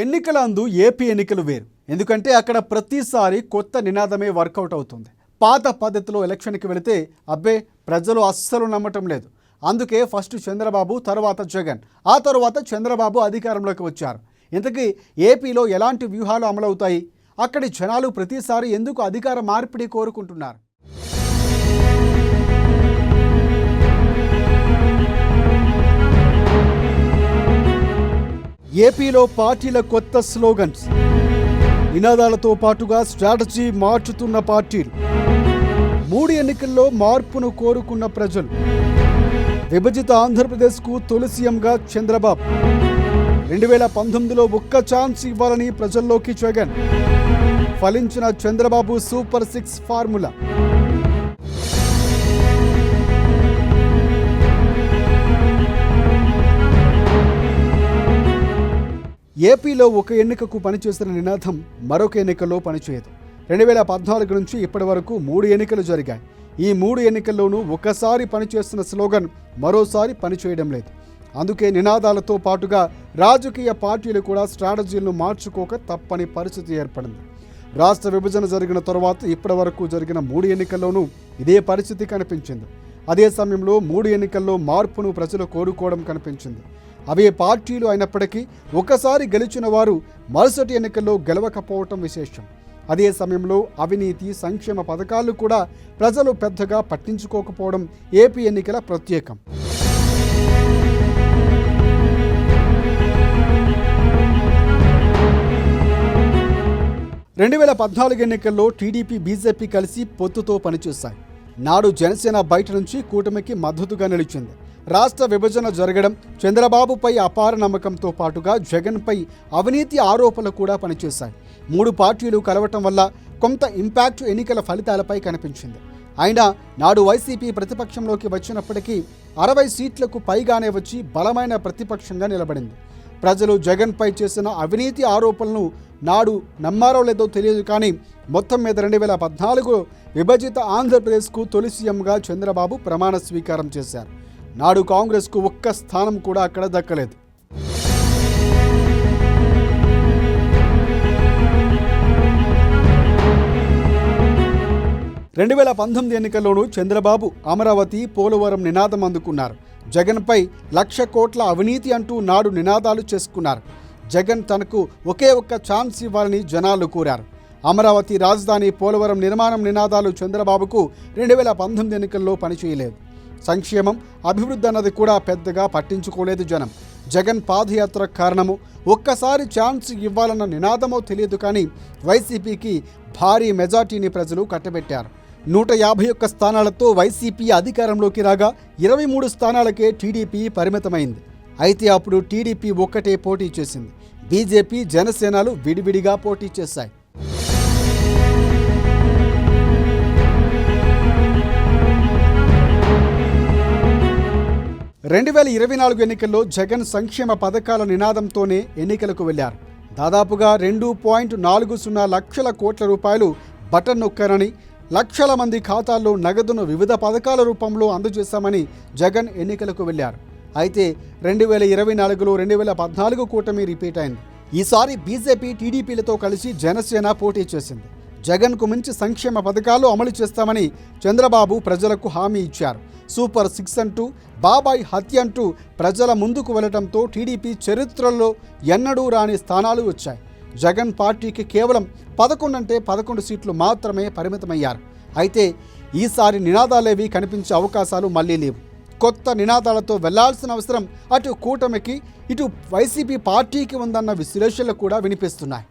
ఎన్నికల అందు ఏపీ ఎన్నికలు వేరు. ఎందుకంటే అక్కడ ప్రతిసారి కొత్త నినాదమే వర్కౌట్ అవుతుంది. పాత పద్ధతిలో ఎలక్షన్కి వెళితే అబ్బే ప్రజలు అస్సలు నమ్మటం లేదు. అందుకే ఫస్ట్ చంద్రబాబు, తర్వాత జగన్, ఆ తర్వాత చంద్రబాబు అధికారంలోకి వచ్చారు. ఇంతకీ ఏపీలో ఎలాంటి వ్యూహాలు అమలవుతాయి? అక్కడి జనాలు ప్రతిసారి ఎందుకు అధికార మార్పిడి కోరుకుంటున్నారు? ఏపీలో పార్టీల కొత్త స్లోగన్స్, నినాదాలతో పాటుగా స్ట్రాటజీ మార్చుతున్న పార్టీలు, 3 ఎన్నికల్లో మార్పును కోరుకున్న ప్రజలు, విభజిత ఆంధ్రప్రదేశ్కు తొలి సీఎంగా చంద్రబాబు, 2019లో ఒక్క ఛాన్స్ ఇవ్వాలని ప్రజల్లోకి జగన్, ఫలించిన చంద్రబాబు సూపర్ 6 ఫార్ములా. ఏపీలో ఒక ఎన్నికకు పనిచేసిన నినాదం మరొక ఎన్నికల్లో పనిచేయదు. 2014 నుంచి ఇప్పటి వరకు 3 ఎన్నికలు జరిగాయి. ఈ 3 ఎన్నికల్లోనూ ఒకసారి పనిచేస్తున్న స్లోగన్ మరోసారి పనిచేయడం లేదు. అందుకే నినాదాలతో పాటుగా రాజకీయ పార్టీలు కూడా స్ట్రాటజీలను మార్చుకోక తప్పని పరిస్థితి ఏర్పడింది. రాష్ట్ర విభజన జరిగిన తర్వాత ఇప్పటి వరకు జరిగిన 3 ఎన్నికల్లోనూ ఇదే పరిస్థితి కనిపించింది. అదే సమయంలో 3 ఎన్నికల్లో మార్పును ప్రజలు కోరుకోవడం కనిపించింది. అవే పార్టీలు అయినప్పటికీ ఒకసారి గెలిచిన వారు మరుసటి ఎన్నికల్లో గెలవకపోవటం విశేషం. అదే సమయంలో అవినీతి, సంక్షేమ పథకాలు కూడా ప్రజలు పెద్దగా పట్టించుకోకపోవడం ఏపీ ఎన్నికల ప్రత్యేకం. రెండు 2014 ఎన్నికల్లో టీడీపీ, బీజేపీ కలిసి పొత్తుతో పనిచేశాయి. నాడు జనసేన బయట నుంచి కూటమికి మద్దతుగా నిలిచింది. రాష్ట్ర విభజన జరగడం, చంద్రబాబుపై అపార నమ్మకంతో పాటుగా జగన్పై అవినీతి ఆరోపణలు కూడా పనిచేశాయి. 3 పార్టీలు కలవటం వల్ల కొంత ఇంపాక్ట్ ఎన్నికల ఫలితాలపై కనిపించింది. అయినా నాడు వైసీపీ ప్రతిపక్షంలోకి వచ్చినప్పటికీ 60 సీట్లకు పైగానే వచ్చి బలమైన ప్రతిపక్షంగా నిలబడింది. ప్రజలు జగన్పై చేసిన అవినీతి ఆరోపణలను నాడు నమ్మారో లేదో తెలియదు, కానీ మొత్తం మీద 2014 విభజిత ఆంధ్రప్రదేశ్కు తొలి సీఎంగా చంద్రబాబు ప్రమాణ స్వీకారం చేశారు. నాడు కాంగ్రెస్కు ఒక్క స్థానం కూడా అక్కడ దక్కలేదు. రెండు 2019 ఎన్నికల్లోనూ చంద్రబాబు అమరావతి, పోలవరం నినాదం అందుకున్నారు. జగన్పై 1,00,000 కోట్ల అవినీతి అంటూ నాడు నినాదాలు చేసుకున్నారు. జగన్ తనకు ఒకే ఒక్క ఛాన్స్ ఇవ్వాలని జనాలు కోరారు. అమరావతి, రాజధాని, పోలవరం నిర్మాణం నినాదాలు చంద్రబాబుకు 2019 ఎన్నికల్లో పనిచేయలేదు. సంక్షేమం, అభివృద్ధి అన్నది కూడా పెద్దగా పట్టించుకోలేదు జనం. జగన్ పాదయాత్ర కారణము, ఒక్కసారి ఛాన్స్ ఇవ్వాలన్న నినాదమో తెలియదు, కానీ వైసీపీకి భారీ మెజార్టీని ప్రజలు కట్టబెట్టారు. 151 స్థానాలతో వైసీపీ అధికారంలోకి రాగా 23 స్థానాలకే టీడీపీ పరిమితమైంది. అయితే అప్పుడు టీడీపీ ఒక్కటే పోటీ చేసింది. బీజేపీ, జనసేనలు విడివిడిగా పోటీ చేశాయి. రెండు 2024 ఎన్నికల్లో జగన్ సంక్షేమ పథకాల నినాదంతోనే ఎన్నికలకు వెళ్లారు. దాదాపుగా 2.40 లక్షల కోట్ల రూపాయలు బటన్ నొక్కారని, లక్షల మంది ఖాతాల్లో నగదును వివిధ పథకాల రూపంలో అందజేశామని జగన్ ఎన్నికలకు వెళ్లారు. అయితే 2024లో 2014 కూటమి రిపీట్ అయింది. ఈసారి బీజేపీ, టీడీపీలతో కలిసి జనసేన పోటీ చేసింది. జగన్కు మించి సంక్షేమ పథకాలు అమలు చేస్తామని చంద్రబాబు ప్రజలకు హామీ ఇచ్చారు. సూపర్ 6 అంటూ, బాబాయ్ హత్య అంటూ ప్రజల ముందుకు వెళ్లడంతో టీడీపీ చరిత్రలో ఎన్నడూ రాని స్థానాలు వచ్చాయి. జగన్ పార్టీకి కేవలం 11 అంటే 11 సీట్లు మాత్రమే పరిమితమయ్యారు. అయితే ఈసారి నినాదాలేవి కనిపించే అవకాశాలు మళ్లీ లేవు. కొత్త నినాదాలతో వెళ్లాల్సిన అవసరం అటు కూటమికి, ఇటు వైసీపీ పార్టీకి ఉందన్న విశ్లేషణలు కూడా వినిపిస్తున్నాయి.